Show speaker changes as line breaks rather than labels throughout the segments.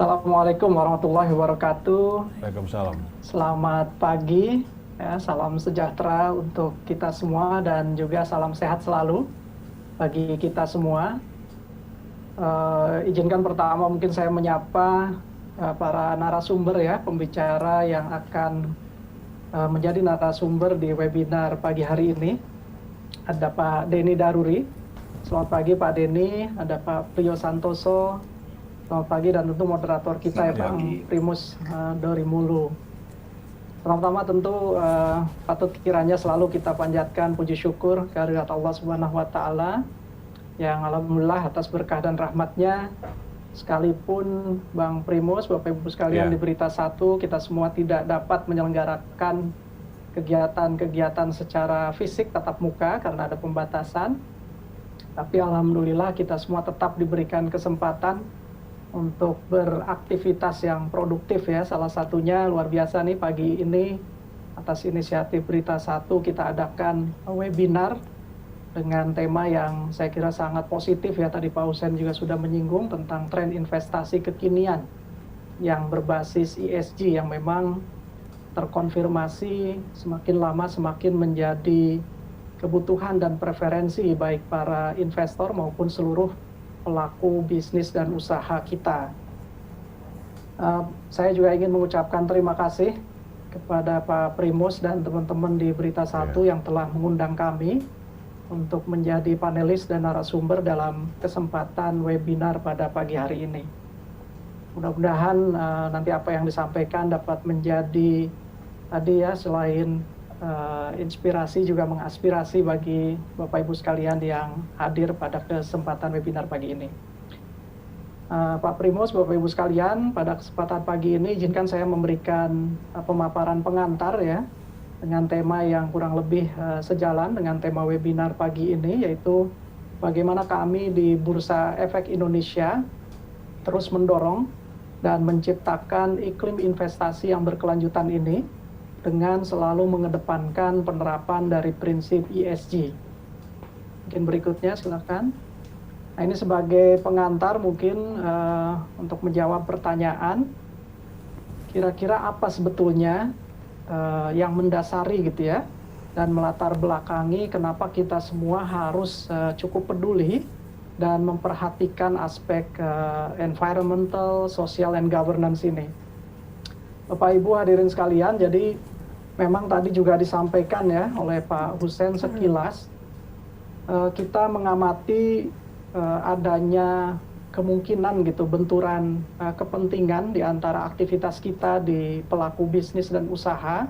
Assalamualaikum warahmatullahi wabarakatuh.
Waalaikumsalam.
Selamat pagi, ya, salam sejahtera untuk kita semua dan juga salam sehat selalu bagi kita semua. Izinkan pertama mungkin saya menyapa para narasumber ya, pembicara yang akan menjadi narasumber di webinar pagi hari ini. Ada Pak Denny Daruri. Selamat pagi Pak Denny, ada Pak Priyo Santoso. Selamat pagi dan tentu moderator kita ya Pak Primus Dorimulu. Pertama tentu patut kiranya selalu kita panjatkan puji syukur kehadirat Allah Subhanahu wa taala yang alhamdulillah atas berkah dan rahmatnya, sekalipun Bang Primus, Bapak Ibu sekalian di Berita Satu, kita semua tidak dapat menyelenggarakan kegiatan-kegiatan secara fisik tatap muka karena ada pembatasan. Tapi alhamdulillah kita semua tetap diberikan kesempatan untuk beraktivitas yang produktif ya. Salah satunya luar biasa nih pagi ini atas inisiatif Berita Satu kita adakan webinar dengan tema yang saya kira sangat positif ya. Tadi Pak Husen juga sudah menyinggung tentang tren investasi kekinian yang berbasis ESG yang memang terkonfirmasi semakin lama semakin menjadi kebutuhan dan preferensi baik para investor maupun seluruh pelaku bisnis dan usaha kita. Saya juga ingin mengucapkan terima kasih kepada Pak Primus dan teman-teman di Berita Satu yang telah mengundang kami untuk menjadi panelis dan narasumber dalam kesempatan webinar pada pagi hari ini. Mudah-mudahan nanti apa yang disampaikan dapat menjadi tadi ya, selain inspirasi juga mengaspirasi bagi Bapak Ibu sekalian yang hadir pada kesempatan webinar pagi ini. Pak Primus, Bapak Ibu sekalian, pada kesempatan pagi ini izinkan saya memberikan pemaparan pengantar ya, dengan tema yang kurang lebih sejalan dengan tema webinar pagi ini, yaitu bagaimana kami di Bursa Efek Indonesia terus mendorong dan menciptakan iklim investasi yang berkelanjutan ini dengan selalu mengedepankan penerapan dari prinsip ESG. Mungkin berikutnya silakan. Nah, ini sebagai pengantar mungkin untuk menjawab pertanyaan, kira-kira apa sebetulnya yang mendasari gitu ya, dan melatar belakangi kenapa kita semua harus cukup peduli dan memperhatikan aspek environmental, social, and governance ini. Bapak Ibu hadirin sekalian, jadi memang tadi juga disampaikan ya oleh Pak Husen sekilas, kita mengamati adanya kemungkinan gitu benturan kepentingan di antara aktivitas kita di pelaku bisnis dan usaha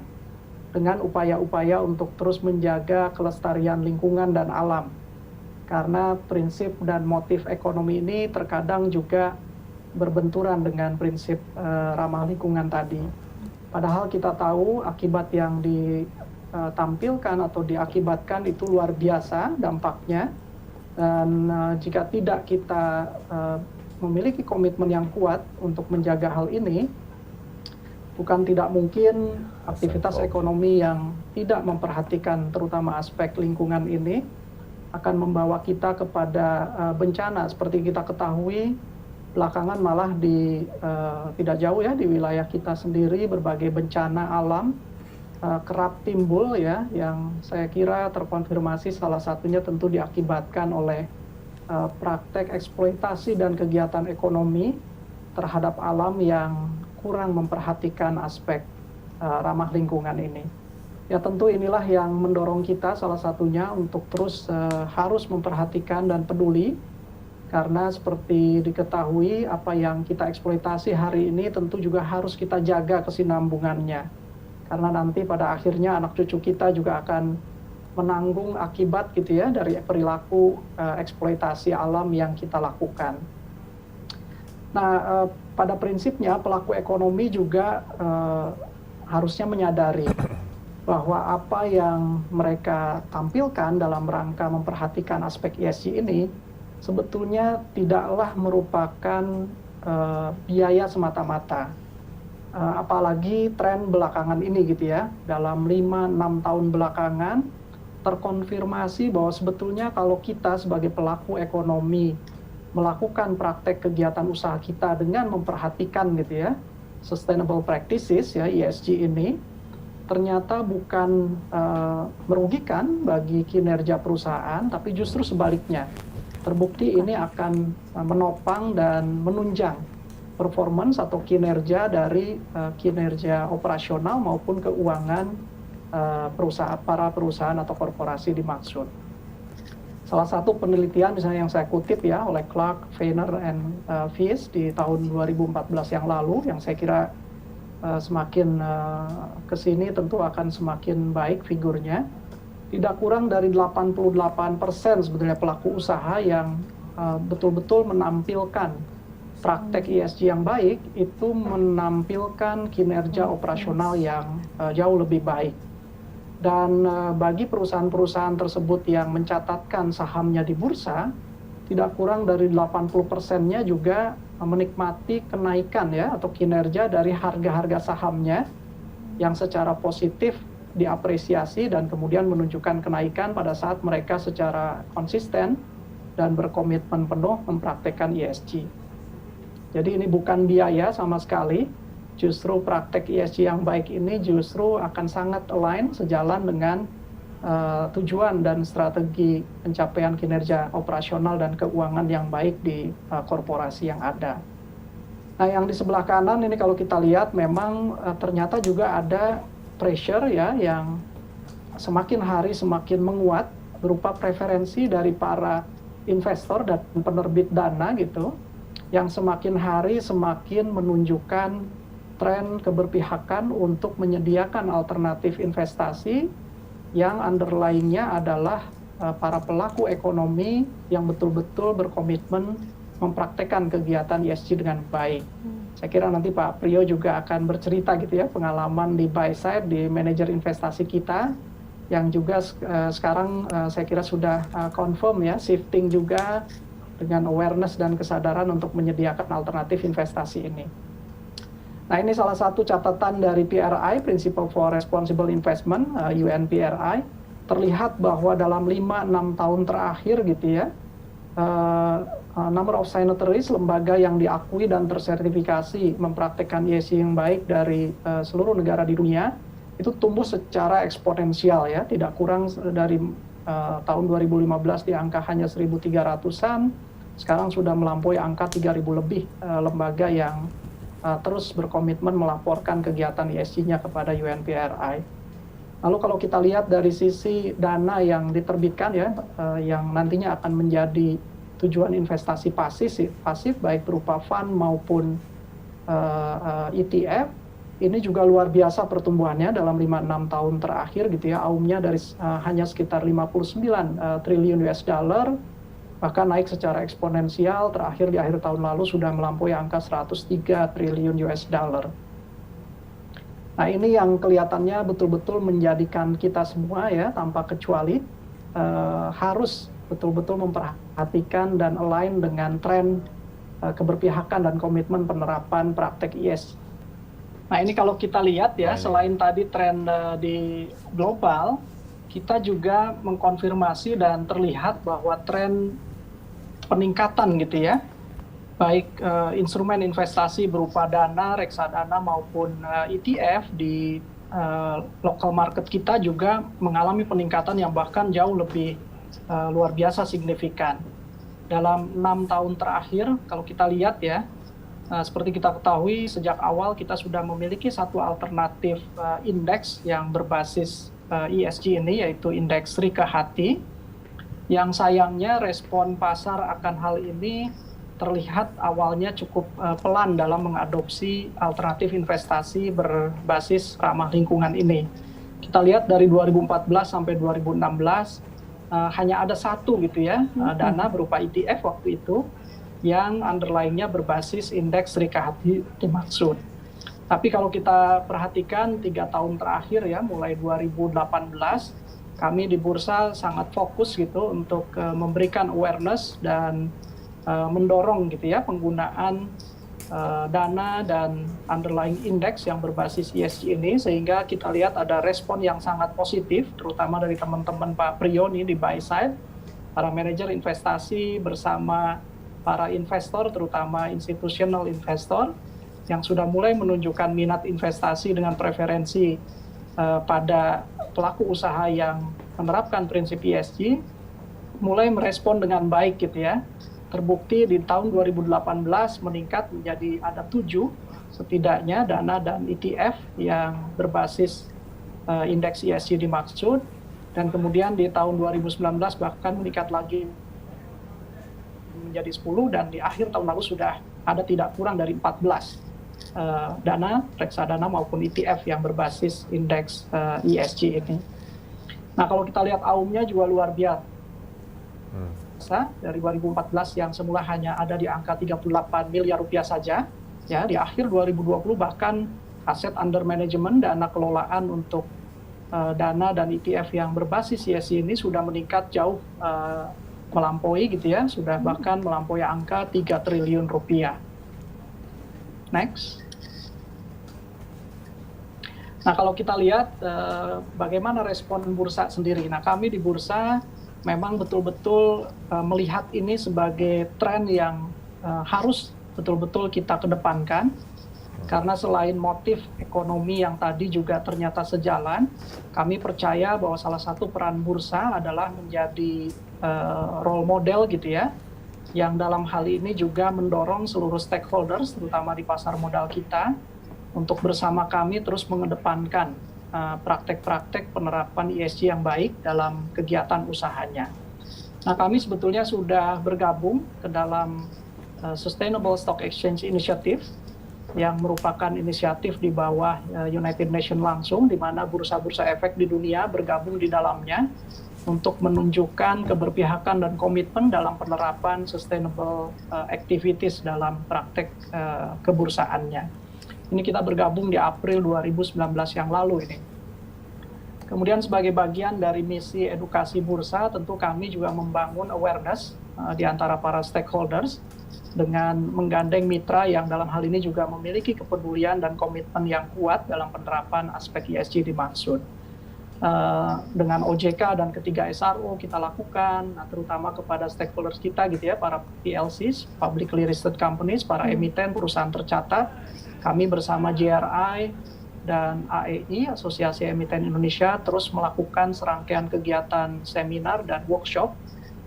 dengan upaya-upaya untuk terus menjaga kelestarian lingkungan dan alam. Karena prinsip dan motif ekonomi ini terkadang juga berbenturan dengan prinsip ramah lingkungan tadi. Padahal kita tahu akibat yang ditampilkan atau diakibatkan itu luar biasa dampaknya. Dan jika tidak kita memiliki komitmen yang kuat untuk menjaga hal ini, bukan tidak mungkin aktivitas ekonomi yang tidak memperhatikan terutama aspek lingkungan ini akan membawa kita kepada bencana. Seperti kita ketahui, belakangan malah tidak jauh ya di wilayah kita sendiri berbagai bencana alam kerap timbul ya, yang saya kira terkonfirmasi salah satunya tentu diakibatkan oleh praktek eksploitasi dan kegiatan ekonomi terhadap alam yang kurang memperhatikan aspek ramah lingkungan ini. Ya tentu inilah yang mendorong kita salah satunya untuk terus harus memperhatikan dan peduli, karena seperti diketahui apa yang kita eksploitasi hari ini tentu juga harus kita jaga kesinambungannya. Karena nanti pada akhirnya anak cucu kita juga akan menanggung akibat gitu ya dari perilaku eksploitasi alam yang kita lakukan. Nah, pada prinsipnya pelaku ekonomi juga harusnya menyadari bahwa apa yang mereka tampilkan dalam rangka memperhatikan aspek ESG ini sebetulnya tidaklah merupakan biaya semata-mata. Apalagi tren belakangan ini gitu ya, dalam 5-6 tahun belakangan terkonfirmasi bahwa sebetulnya kalau kita sebagai pelaku ekonomi melakukan praktek kegiatan usaha kita dengan memperhatikan gitu ya sustainable practices ya ESG ini ternyata bukan merugikan bagi kinerja perusahaan, tapi justru sebaliknya. Terbukti ini akan menopang dan menunjang performance atau kinerja dari kinerja operasional maupun keuangan para perusahaan atau korporasi dimaksud. Salah satu penelitian misalnya yang saya kutip ya oleh Clark, Vayner, and Fies di tahun 2014 yang lalu, yang saya kira semakin kesini tentu akan semakin baik figurnya. Tidak kurang dari 88% sebetulnya pelaku usaha yang betul-betul menampilkan praktek ESG yang baik itu menampilkan kinerja operasional yang jauh lebih baik. Dan bagi perusahaan-perusahaan tersebut yang mencatatkan sahamnya di bursa, tidak kurang dari 80%-nya juga menikmati kenaikan ya atau kinerja dari harga-harga sahamnya yang secara positif diapresiasi dan kemudian menunjukkan kenaikan pada saat mereka secara konsisten dan berkomitmen penuh mempraktekkan ESG. Jadi ini bukan biaya sama sekali. Justru praktek ESG yang baik ini justru akan sangat align sejalan dengan tujuan dan strategi pencapaian kinerja operasional dan keuangan yang baik di korporasi yang ada. Nah, yang di sebelah kanan ini kalau kita lihat memang ternyata juga ada pressure ya yang semakin hari semakin menguat berupa preferensi dari para investor dan penerbit dana gitu, yang semakin hari semakin menunjukkan tren keberpihakan untuk menyediakan alternatif investasi yang underlying-nya adalah para pelaku ekonomi yang betul-betul berkomitmen mempraktekkan kegiatan ESG dengan baik. Saya kira nanti Pak Priyo juga akan bercerita gitu ya pengalaman di buy side, di manajer investasi kita yang juga sekarang saya kira sudah confirm ya shifting juga dengan awareness dan kesadaran untuk menyediakan alternatif investasi ini. Nah, ini salah satu catatan dari PRI, Principle for Responsible Investment, UNPRI, terlihat bahwa dalam 5-6 tahun terakhir gitu ya, number of signatories, lembaga yang diakui dan tersertifikasi mempraktekkan ESG yang baik dari seluruh negara di dunia, itu tumbuh secara eksponensial ya, tidak kurang dari tahun 2015 di angka hanya 1.300-an, sekarang sudah melampaui angka 3.000 lebih lembaga yang terus berkomitmen melaporkan kegiatan ESG-nya kepada UNPRI. Lalu kalau kita lihat dari sisi dana yang diterbitkan ya, yang nantinya akan menjadi tujuan investasi pasif baik berupa fund maupun ETF, ini juga luar biasa pertumbuhannya dalam 5-6 tahun terakhir gitu ya, AUM-nya dari hanya sekitar 59 triliun US dollar, bahkan naik secara eksponensial, terakhir di akhir tahun lalu sudah melampaui angka 103 triliun US dollar. Nah, ini yang kelihatannya betul-betul menjadikan kita semua ya, tanpa kecuali harus betul-betul memperhatikan dan align dengan tren keberpihakan dan komitmen penerapan praktek ESG. Nah, ini kalau kita lihat ya, selain tadi tren di global, kita juga mengkonfirmasi dan terlihat bahwa tren peningkatan gitu ya, baik instrumen investasi berupa dana, reksadana maupun ETF di local market kita juga mengalami peningkatan yang bahkan jauh lebih luar biasa signifikan. Dalam 6 tahun terakhir, kalau kita lihat ya, seperti kita ketahui sejak awal kita sudah memiliki satu alternatif indeks yang berbasis ESG ini, yaitu indeks Rika Hati, yang sayangnya respon pasar akan hal ini terlihat awalnya cukup pelan dalam mengadopsi alternatif investasi berbasis ramah lingkungan ini. Kita lihat dari 2014 sampai 2016 hanya ada satu gitu ya, dana berupa ETF waktu itu yang underlying-nya berbasis indeks Rika Hati dimaksud. Tapi kalau kita perhatikan 3 tahun terakhir ya, mulai 2018, kami di bursa sangat fokus gitu untuk memberikan awareness dan mendorong gitu ya penggunaan dana dan underlying index yang berbasis ESG ini, sehingga kita lihat ada respon yang sangat positif terutama dari teman-teman Pak Priyo nih di buy side, para manajer investasi bersama para investor, terutama institutional investor, yang sudah mulai menunjukkan minat investasi dengan preferensi pada pelaku usaha yang menerapkan prinsip ESG, mulai merespon dengan baik gitu ya. Terbukti di tahun 2018 meningkat menjadi ada 7 setidaknya dana dan ETF yang berbasis indeks ESG dimaksud, dan kemudian di tahun 2019 bahkan meningkat lagi menjadi 10, dan di akhir tahun lalu sudah ada tidak kurang dari 14 dana, reksadana maupun ETF yang berbasis indeks ESG ini. Nah, kalau kita lihat AUM-nya juga luar biasa. Dari 2014 yang semula hanya ada di angka 38 miliar rupiah saja, ya di akhir 2020 bahkan aset under management, dana kelolaan untuk dana dan ETF yang berbasis ESG ini sudah meningkat jauh melampaui gitu ya, sudah bahkan melampaui angka 3 triliun rupiah. Next. Nah, kalau kita lihat bagaimana respon bursa sendiri. Nah, kami di bursa memang betul-betul melihat ini sebagai tren yang harus betul-betul kita kedepankan, karena selain motif ekonomi yang tadi juga ternyata sejalan, kami percaya bahwa salah satu peran bursa adalah menjadi role model gitu ya, yang dalam hal ini juga mendorong seluruh stakeholders, terutama di pasar modal kita, untuk bersama kami terus mengedepankan praktek-praktek penerapan ESG yang baik dalam kegiatan usahanya. Nah, kami sebetulnya sudah bergabung ke dalam Sustainable Stock Exchange Initiative, yang merupakan inisiatif di bawah United Nations langsung, di mana bursa-bursa efek di dunia bergabung di dalamnya untuk menunjukkan keberpihakan dan komitmen dalam penerapan sustainable activities dalam praktek kebursaannya. Ini kita bergabung di April 2019 yang lalu ini. Kemudian sebagai bagian dari misi edukasi bursa, tentu kami juga membangun awareness di antara para stakeholders dengan menggandeng mitra yang dalam hal ini juga memiliki kepedulian dan komitmen yang kuat dalam penerapan aspek ESG dimaksud. Dengan OJK dan ketiga SRO kita lakukan, terutama kepada stakeholders kita gitu ya, para PLCs, publicly listed companies, para emiten, perusahaan tercatat. Kami bersama JRI dan AEI, Asosiasi Emiten Indonesia, terus melakukan serangkaian kegiatan seminar dan workshop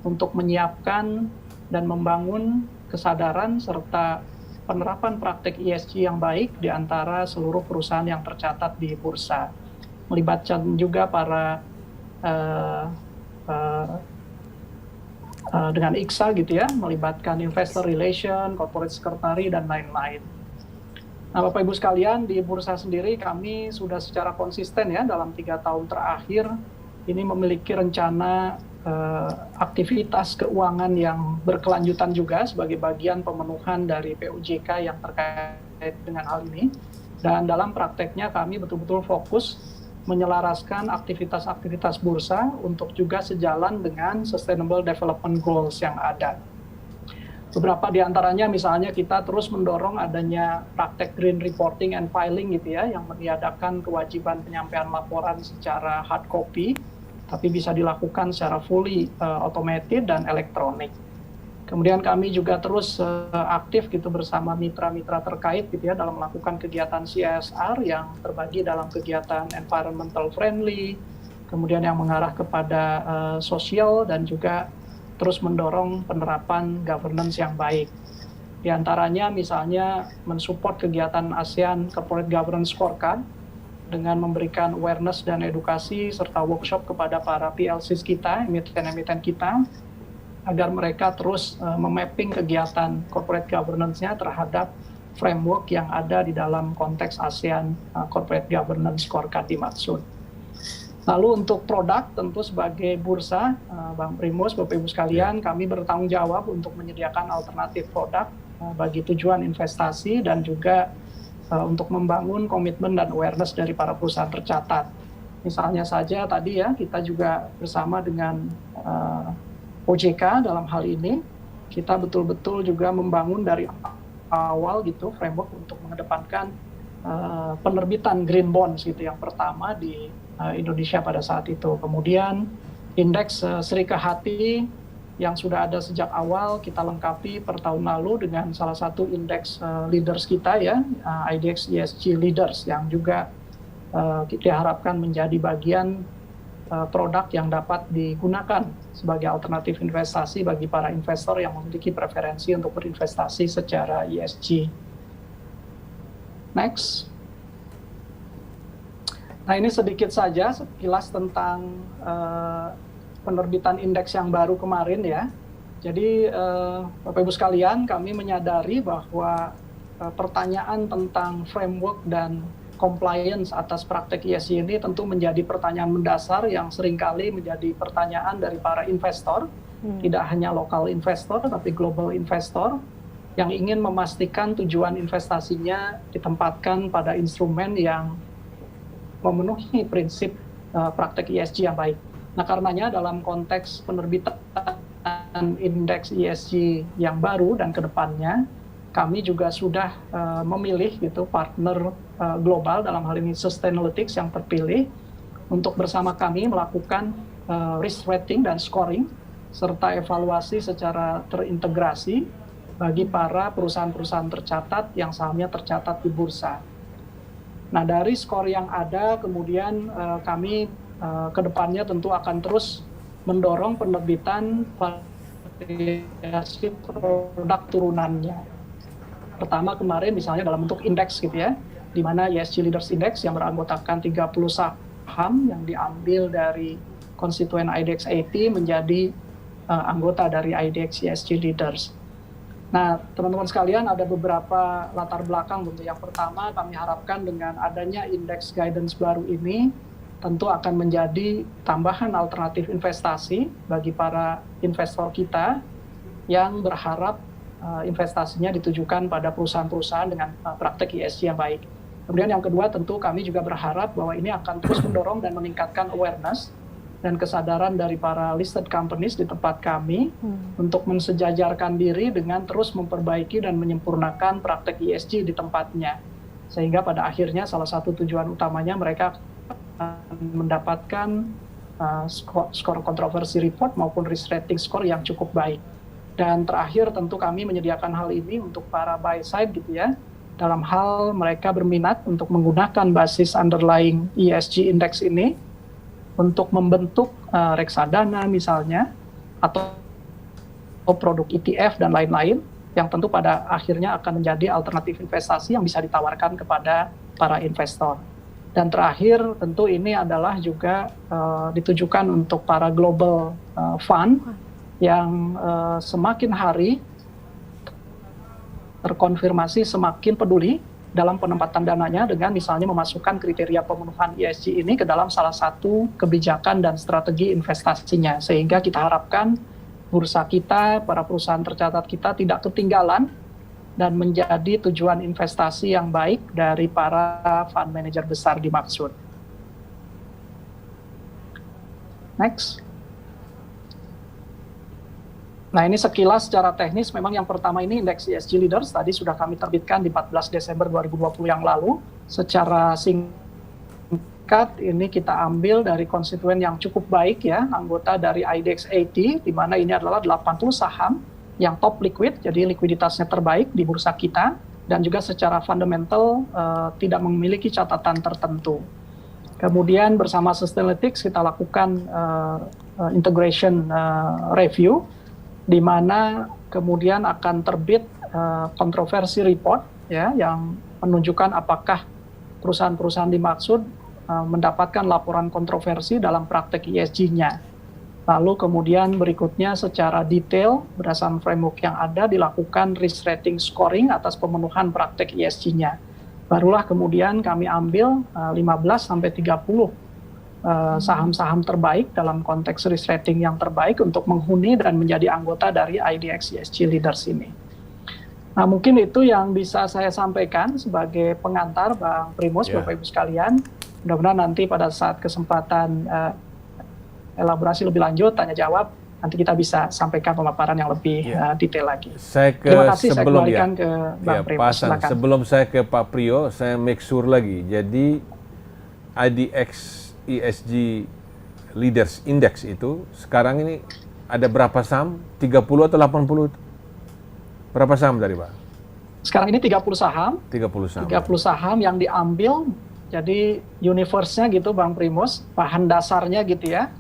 untuk menyiapkan dan membangun kesadaran serta penerapan praktek ESG yang baik di antara seluruh perusahaan yang tercatat di bursa. Melibatkan juga para dengan ICSA gitu ya, melibatkan investor relation, corporate secretary, dan lain-lain. Nah, Bapak Ibu sekalian, di bursa sendiri kami sudah secara konsisten ya dalam 3 tahun terakhir ini memiliki rencana aktivitas keuangan yang berkelanjutan juga sebagai bagian pemenuhan dari PUJK yang terkait dengan hal ini. Dan dalam prakteknya kami betul-betul fokus menyelaraskan aktivitas-aktivitas bursa untuk juga sejalan dengan Sustainable Development Goals yang ada. Beberapa di antaranya misalnya kita terus mendorong adanya praktek green reporting and filing gitu ya, yang meniadakan kewajiban penyampaian laporan secara hard copy, tapi bisa dilakukan secara fully automated dan elektronik. Kemudian kami juga terus aktif gitu bersama mitra-mitra terkait gitu ya dalam melakukan kegiatan CSR yang terbagi dalam kegiatan environmental friendly, kemudian yang mengarah kepada sosial, dan juga terus mendorong penerapan governance yang baik. Di antaranya misalnya mensupport kegiatan ASEAN Corporate Governance Scorecard dengan memberikan awareness dan edukasi serta workshop kepada para PLCs kita, emiten-emiten kita, agar mereka terus memapping kegiatan corporate governance-nya terhadap framework yang ada di dalam konteks ASEAN Corporate Governance Scorecard dimaksud. Lalu untuk produk, tentu sebagai bursa, Bang Primus, Bapak Ibu sekalian, kami bertanggung jawab untuk menyediakan alternatif produk bagi tujuan investasi dan juga untuk membangun komitmen dan awareness dari para perusahaan tercatat. Misalnya saja tadi ya, kita juga bersama dengan OJK dalam hal ini, kita betul-betul juga membangun dari awal gitu framework untuk mengedepankan penerbitan green bonds gitu yang pertama di Indonesia pada saat itu. Kemudian indeks Serikah Hati yang sudah ada sejak awal kita lengkapi per tahun lalu dengan salah satu indeks leaders kita ya, IDX ESG Leaders, yang juga diharapkan menjadi bagian produk yang dapat digunakan sebagai alternatif investasi bagi para investor yang memiliki preferensi untuk berinvestasi secara ESG. Next. Nah, ini sedikit saja sekilas tentang penerbitan indeks yang baru kemarin ya. Jadi Bapak Ibu sekalian, kami menyadari bahwa pertanyaan tentang framework dan compliance atas praktek ESG ini tentu menjadi pertanyaan mendasar yang seringkali menjadi pertanyaan dari para investor, tidak hanya lokal investor tapi global investor yang ingin memastikan tujuan investasinya ditempatkan pada instrumen yang memenuhi prinsip praktek ESG yang baik. Nah, karenanya dalam konteks penerbitan indeks ESG yang baru dan kedepannya, kami juga sudah memilih gitu partner global, dalam hal ini Sustainalytics yang terpilih, untuk bersama kami melakukan risk rating dan scoring, serta evaluasi secara terintegrasi bagi para perusahaan-perusahaan tercatat yang sahamnya tercatat di bursa. Nah, dari skor yang ada, kemudian kami kedepannya tentu akan terus mendorong penerbitan variasi produk turunannya. Pertama kemarin misalnya dalam bentuk indeks gitu ya, di mana ESG Leaders Index yang beranggotakan 30 saham yang diambil dari konstituen IDX 80 menjadi anggota dari IDX ESG Leaders. Nah, teman-teman sekalian, ada beberapa latar belakang. Yang pertama, kami harapkan dengan adanya indeks guidance baru ini tentu akan menjadi tambahan alternatif investasi bagi para investor kita yang berharap investasinya ditujukan pada perusahaan-perusahaan dengan praktek ESG yang baik. Kemudian yang kedua, tentu kami juga berharap bahwa ini akan terus mendorong dan meningkatkan awareness dan kesadaran dari para listed companies di tempat kami untuk mensejajarkan diri dengan terus memperbaiki dan menyempurnakan praktek ESG di tempatnya. Sehingga pada akhirnya salah satu tujuan utamanya mereka mendapatkan skor kontroversi report maupun risk rating score yang cukup baik. Dan terakhir tentu kami menyediakan hal ini untuk para buy side gitu ya, dalam hal mereka berminat untuk menggunakan basis underlying ESG index ini untuk membentuk reksadana misalnya, atau produk ETF dan lain-lain, yang tentu pada akhirnya akan menjadi alternatif investasi yang bisa ditawarkan kepada para investor. Dan terakhir tentu ini adalah juga ditujukan untuk para global fund yang semakin hari terkonfirmasi semakin peduli dalam penempatan dananya dengan misalnya memasukkan kriteria pemenuhan ESG ini ke dalam salah satu kebijakan dan strategi investasinya. Sehingga kita harapkan bursa kita, para perusahaan tercatat kita tidak ketinggalan dan menjadi tujuan investasi yang baik dari para fund manager besar dimaksud. Next. Nah, ini sekilas secara teknis. Memang yang pertama ini indeks ESG Leaders tadi sudah kami terbitkan di 14 Desember 2020 yang lalu. Secara singkat ini kita ambil dari konstituen yang cukup baik ya, anggota dari IDX 80, di mana ini adalah 80 saham yang top liquid, jadi likuiditasnya terbaik di bursa kita, dan juga secara fundamental tidak memiliki catatan tertentu. Kemudian bersama Sustainalytics kita lakukan integration review, di mana kemudian akan terbit kontroversi report ya, yang menunjukkan apakah perusahaan-perusahaan dimaksud mendapatkan laporan kontroversi dalam praktek ESG-nya. Lalu kemudian berikutnya secara detail berdasarkan framework yang ada dilakukan risk rating scoring atas pemenuhan praktek ESG-nya. Barulah kemudian kami ambil 15-30 saham-saham terbaik dalam konteks risk rating yang terbaik untuk menghuni dan menjadi anggota dari IDX ESG Leaders ini. Nah, mungkin itu yang bisa saya sampaikan sebagai pengantar, Bang Primus, Bapak Ibu sekalian. Mudah-mudahan nanti pada saat kesempatan elaborasi lebih lanjut, tanya jawab, nanti kita bisa sampaikan pemaparan yang lebih detail lagi. Terima kasih, saya kembalikan ke Bang Primus. Silakan.
Sebelum saya ke Pak Prio, saya make sure lagi. Jadi IDX ESG Leaders Index itu sekarang ini ada berapa saham? 30 atau 80? Berapa saham tadi, Pak?
Sekarang ini 30 saham.
30 saham.
30 saham yang diambil, jadi universe-nya gitu Bang Primus, bahan dasarnya gitu ya.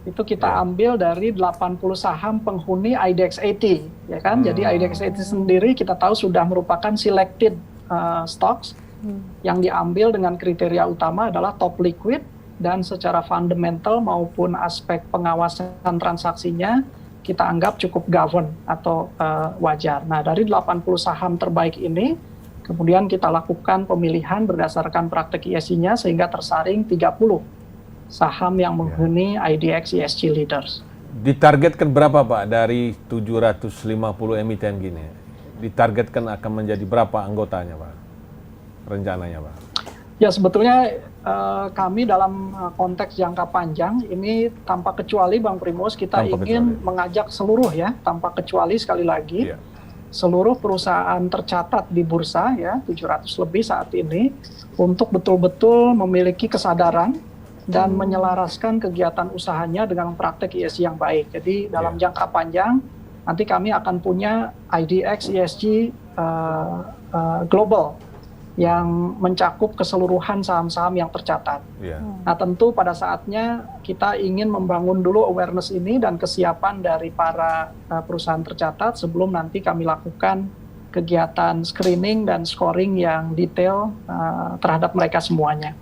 Itu kita ambil dari 80 saham penghuni IDX 80, ya kan? Jadi IDX 80 sendiri kita tahu sudah merupakan selected stocks yang diambil dengan kriteria utama adalah top liquid dan secara fundamental maupun aspek pengawasan transaksinya kita anggap cukup govern atau wajar. Nah, dari 80 saham terbaik ini, kemudian kita lakukan pemilihan berdasarkan praktek ESG-nya sehingga tersaring 30 saham yang menghuni IDX ESG Leaders.
Ditargetkan berapa, Pak, dari 750 emiten gini? Ditargetkan akan menjadi berapa anggotanya, Pak? Rencananya, Pak?
Ya, sebetulnya kami dalam konteks jangka panjang ini tanpa kecuali Bang Primus kita ingin mengajak seluruh ya, tanpa kecuali sekali lagi seluruh perusahaan tercatat di bursa ya 700 lebih saat ini untuk betul-betul memiliki kesadaran dan menyelaraskan kegiatan usahanya dengan praktek ESG yang baik. Jadi dalam jangka panjang nanti kami akan punya IDX ESG global yang mencakup keseluruhan saham-saham yang tercatat. Nah, tentu pada saatnya kita ingin membangun dulu awareness ini dan kesiapan dari para perusahaan tercatat sebelum nanti kami lakukan kegiatan screening dan scoring yang detail terhadap mereka semuanya.